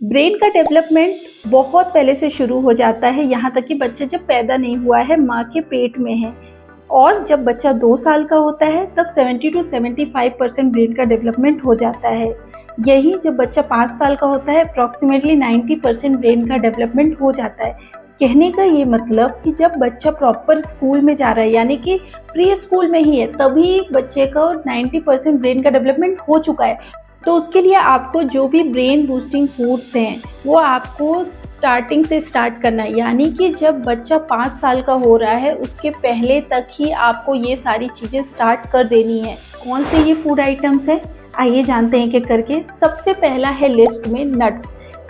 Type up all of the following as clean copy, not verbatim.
Brain का development बहुत पहले से शुरू हो जाता है, यहाँ तक कि बच्चा जब पैदा नहीं हुआ है माँ के पेट में है। और जब बच्चा 2 साल का होता है तब 70 to 75% ब्रेन का डेवलपमेंट हो जाता है। यही जब बच्चा 5 साल का होता है अप्रॉक्सीमेटली 90% ब्रेन का डेवलपमेंट हो जाता है। कहने का ये मतलब कि जब बच्चा प्रॉपर स्कूल में जा रहा है, यानी कि प्री स्कूल में ही है, तभी बच्चे का 90% ब्रेन का डेवलपमेंट हो चुका है। तो उसके लिए आपको जो भी ब्रेन बूस्टिंग फूड्स हैं वो आपको स्टार्टिंग से स्टार्ट करना है, यानी कि जब बच्चा 5 साल का हो रहा है उसके पहले तक ही आपको ये सारी चीज़ें स्टार्ट कर देनी है। कौन से ये फूड आइटम्स हैं, आइए जानते हैं एक एक करके। सबसे पहला है लिस्ट में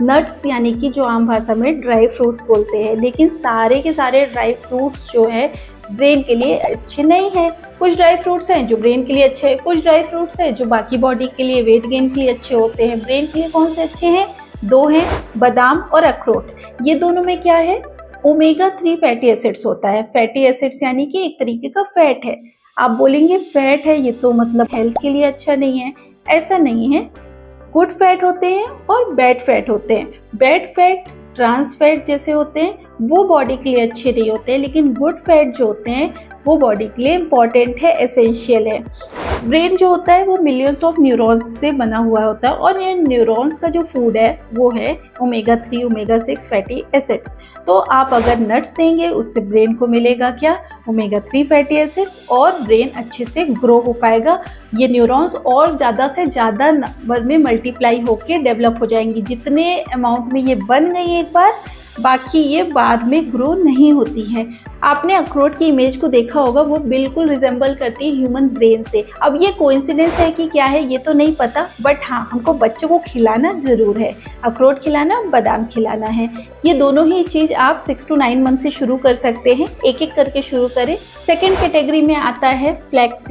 नट्स यानी कि जो आम भाषा में ड्राई फ्रूट्स बोलते हैं, लेकिन सारे के सारे ड्राई फ्रूट्स जो है ब्रेन के लिए अच्छे नहीं हैं। कुछ ड्राई फ्रूट्स हैं जो ब्रेन के लिए अच्छे हैं, कुछ ड्राई फ्रूट्स हैं जो बाकी बॉडी के लिए, वेट गेन के लिए अच्छे होते हैं। ब्रेन के लिए कौन से अच्छे हैं? 2 हैं, बादाम और अखरोट। ये दोनों में क्या है? ओमेगा 3 फैटी एसिड्स होता है। फैटी एसिड्स यानी कि एक तरीके का फैट है। आप बोलेंगे फैट है ये तो मतलब हेल्थ के लिए अच्छा नहीं है, ऐसा नहीं है। गुड फैट होते हैं और बैड फैट होते हैं। बैड फैट ट्रांस फैट जैसे होते हैं वो बॉडी के लिए अच्छे नहीं होते हैं, लेकिन गुड फैट जो होते हैं वो बॉडी के लिए इम्पॉर्टेंट है, एसेंशियल है। ब्रेन जो होता है वो मिलियंस ऑफ न्यूरॉन्स से बना हुआ होता है और ये न्यूरॉन्स का जो फूड है वो है ओमेगा 3 ओमेगा 6 फैटी एसिड्स। तो आप अगर नट्स देंगे उससे ब्रेन को मिलेगा क्या? ओमेगा 3 फैटी एसिड्स, और ब्रेन अच्छे से ग्रो हो पाएगा। ये न्यूरॉन्स और ज़्यादा से ज़्यादा नंबर में मल्टीप्लाई होकर डेवलप हो जाएंगी। जितने अमाउंट में ये बन गई एक बार, बाकी ये बाद में ग्रो नहीं होती है। आपने अखरोट की इमेज को देखा होगा, वो बिल्कुल रिजेंबल करती है ह्यूमन ब्रेन से। अब ये कोइंसिडेंस है कि क्या है ये तो नहीं पता, बट हाँ हमको बच्चों को खिलाना ज़रूर है। अखरोट खिलाना, बादाम खिलाना है। ये दोनों ही चीज़ आप 6 to 9 मंथ से शुरू कर सकते हैं, एक एक करके शुरू करें। सेकेंड कैटेगरी में आता है फ्लैक्स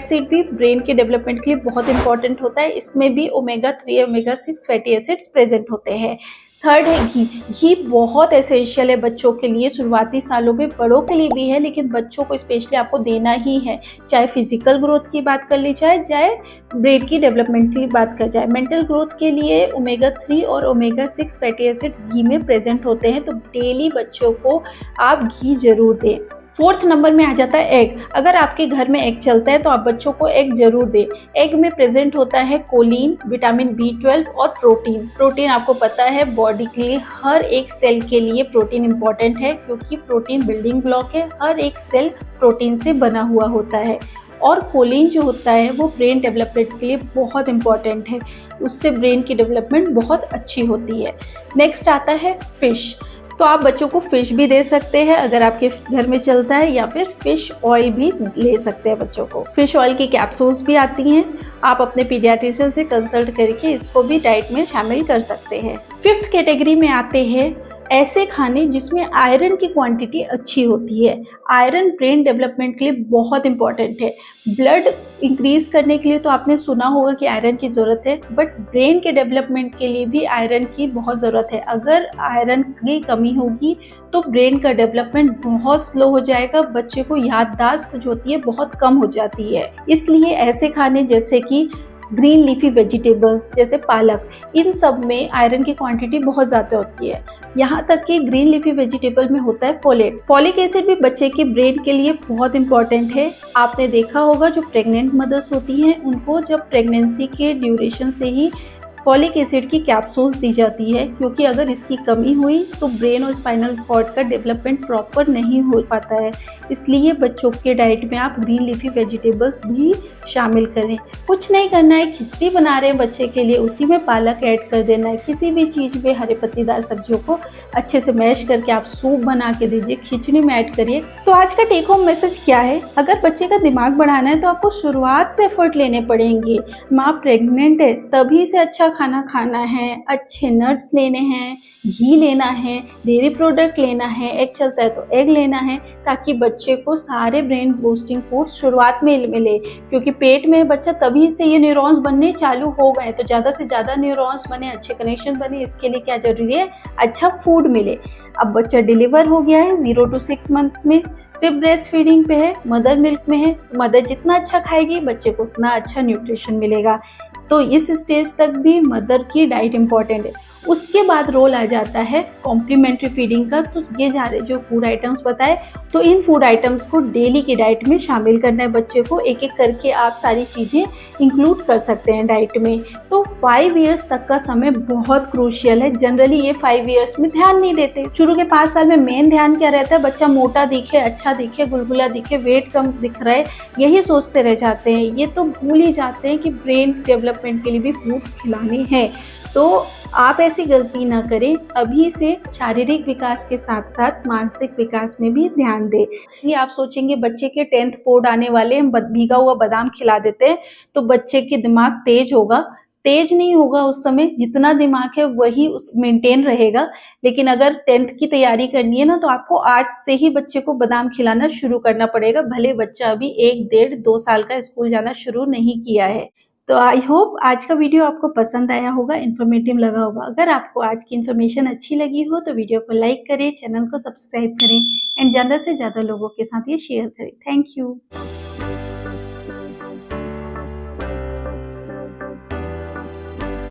सीड भी ब्रेन के डेवलपमेंट के लिए बहुत इंपॉर्टेंट होता है। इसमें भी omega 3 omega 6 fatty acids present होते हैं। थर्ड है घी बहुत एसेंशियल है बच्चों के लिए, शुरुआती सालों में, बड़ों के लिए भी है, लेकिन बच्चों को स्पेशली आपको देना ही है। चाहे फिजिकल ग्रोथ की बात कर ली जाए, चाहे ब्रेन की डेवलपमेंट की बात कर जाए। मेंटल ग्रोथ के लिए ओमेगा 3 और ओमेगा 6 फैटी एसिड्स घी में प्रेजेंट होते हैं, तो डेली बच्चों को आप घी जरूर दें। 4th नंबर में आ जाता है एग। अगर आपके घर में एग चलता है तो आप बच्चों को एग जरूर दें। एग में प्रेजेंट होता है कोलिन, विटामिन B12 और प्रोटीन आपको पता है बॉडी के लिए, हर एक सेल के लिए प्रोटीन इंपॉर्टेंट है, क्योंकि प्रोटीन बिल्डिंग ब्लॉक है। हर एक सेल प्रोटीन से बना हुआ होता है, और कोलिन जो होता है वो ब्रेन डेवलपमेंट के लिए बहुत इंपॉर्टेंट है। उससे ब्रेन की डेवलपमेंट बहुत अच्छी होती है। नेक्स्ट आता है फिश। तो आप बच्चों को फ़िश भी दे सकते हैं अगर आपके घर में चलता है, या फिर फ़िश ऑयल भी ले सकते हैं बच्चों को। फ़िश ऑयल की कैप्सूल्स भी आती हैं, आप अपने पीडियाट्रिशियन से कंसल्ट करके इसको भी डाइट में शामिल कर सकते हैं। 5th कैटेगरी में आते हैं ऐसे खाने जिसमें आयरन की क्वांटिटी अच्छी होती है। आयरन ब्रेन डेवलपमेंट के लिए बहुत इंपॉर्टेंट है। ब्लड इंक्रीज करने के लिए तो आपने सुना होगा कि आयरन की ज़रूरत है, बट ब्रेन के डेवलपमेंट के लिए भी आयरन की बहुत ज़रूरत है। अगर आयरन की कमी होगी तो ब्रेन का डेवलपमेंट बहुत स्लो हो जाएगा, बच्चे को याददाश्त जो होती है बहुत कम हो जाती है। इसलिए ऐसे खाने जैसे कि ग्रीन लीफी वेजिटेबल्स जैसे पालक, इन सब में आयरन की क्वांटिटी बहुत ज़्यादा होती है। यहाँ तक कि ग्रीन लीफी वेजिटेबल में होता है फॉलिक एसिड भी बच्चे के ब्रेन के लिए बहुत इंपॉर्टेंट है। आपने देखा होगा जो प्रेग्नेंट मदर्स होती हैं उनको जब प्रेगनेंसी के ड्यूरेशन से ही फॉलिक एसिड की कैप्सूल्स दी जाती है, क्योंकि अगर इसकी कमी हुई तो ब्रेन और स्पाइनल कॉर्ड का डेवलपमेंट प्रॉपर नहीं हो पाता है। इसलिए बच्चों के डाइट में आप ग्रीन लीफी वेजिटेबल्स भी शामिल करें। कुछ नहीं करना है, खिचड़ी बना रहे हैं बच्चे के लिए, उसी में पालक ऐड कर देना है। किसी भी चीज़ में हरे पत्तीदार सब्जियों को अच्छे से मैश करके आप सूप बना के दीजिए, खिचड़ी में ऐड करिए। तो आज का टेक होम मैसेज क्या है? अगर बच्चे का दिमाग बढ़ाना है तो आपको शुरुआत से एफर्ट लेने पड़ेंगे। माँ प्रेग्नेंट है तभी से अच्छा खाना खाना है, अच्छे नट्स लेने हैं, घी लेना है, डेयरी प्रोडक्ट लेना है, एग चलता है तो एग लेना है, ताकि बच्चे को सारे ब्रेन बूस्टिंग फूड्स शुरुआत में मिले। क्योंकि पेट में बच्चा तभी से ये न्यूरॉन्स बनने चालू हो गए, तो ज़्यादा से ज़्यादा न्यूरॉन्स बने, अच्छे कनेक्शन बने, इसके लिए क्या जरूरी है? अच्छा फूड मिले। अब बच्चा डिलीवर हो गया है, 0 to 6 मंथ्स में सिर्फ ब्रेस्ट फीडिंग पे है, मदर मिल्क में है। मदर जितना अच्छा खाएगी बच्चे को उतना अच्छा न्यूट्रिशन मिलेगा। तो इस स्टेज तक भी मदर की डाइट इम्पॉर्टेंट है। उसके बाद रोल आ जाता है कॉम्प्लीमेंट्री फीडिंग का। तो ये जो फूड आइटम्स बताए, तो इन फूड आइटम्स को डेली की डाइट में शामिल करना है बच्चे को। एक एक करके आप सारी चीज़ें इंक्लूड कर सकते हैं डाइट में। तो 5 इयर्स तक का समय बहुत क्रूशियल है। जनरली ये 5 इयर्स में ध्यान नहीं देते। शुरू के 5 साल में मेन ध्यान क्या रहता है, बच्चा मोटा दिखे, अच्छा दिखे, गुलगुला दिखे, वेट कम दिख रहा है, यही सोचते रह जाते हैं। ये तो भूल ही जाते हैं कि ब्रेन डेवलपमेंट के लिए भी फ्रूट्स खिलाने हैं। तो आप ऐसी गलती ना करें, अभी से शारीरिक विकास के साथ साथ मानसिक विकास में भी ध्यान दें। ये आप सोचेंगे बच्चे के 10th बोर्ड आने वाले, हम भीगा हुआ बादाम खिला देते हैं तो बच्चे के दिमाग तेज होगा। तेज नहीं होगा, उस समय जितना दिमाग है वही उस मेंटेन रहेगा। लेकिन अगर 10th की तैयारी करनी है ना, तो आपको आज से ही बच्चे को बादाम खिलाना शुरू करना पड़ेगा, भले बच्चा अभी 1, 1.5, 2 साल का स्कूल जाना शुरू नहीं किया है। तो आई होप आज का वीडियो आपको पसंद आया होगा, इन्फॉर्मेटिव लगा होगा। अगर आपको आज की इन्फॉर्मेशन अच्छी लगी हो तो वीडियो को लाइक करें, चैनल को सब्सक्राइब करें एंड ज़्यादा से ज़्यादा लोगों के साथ ये शेयर करें। Thank you.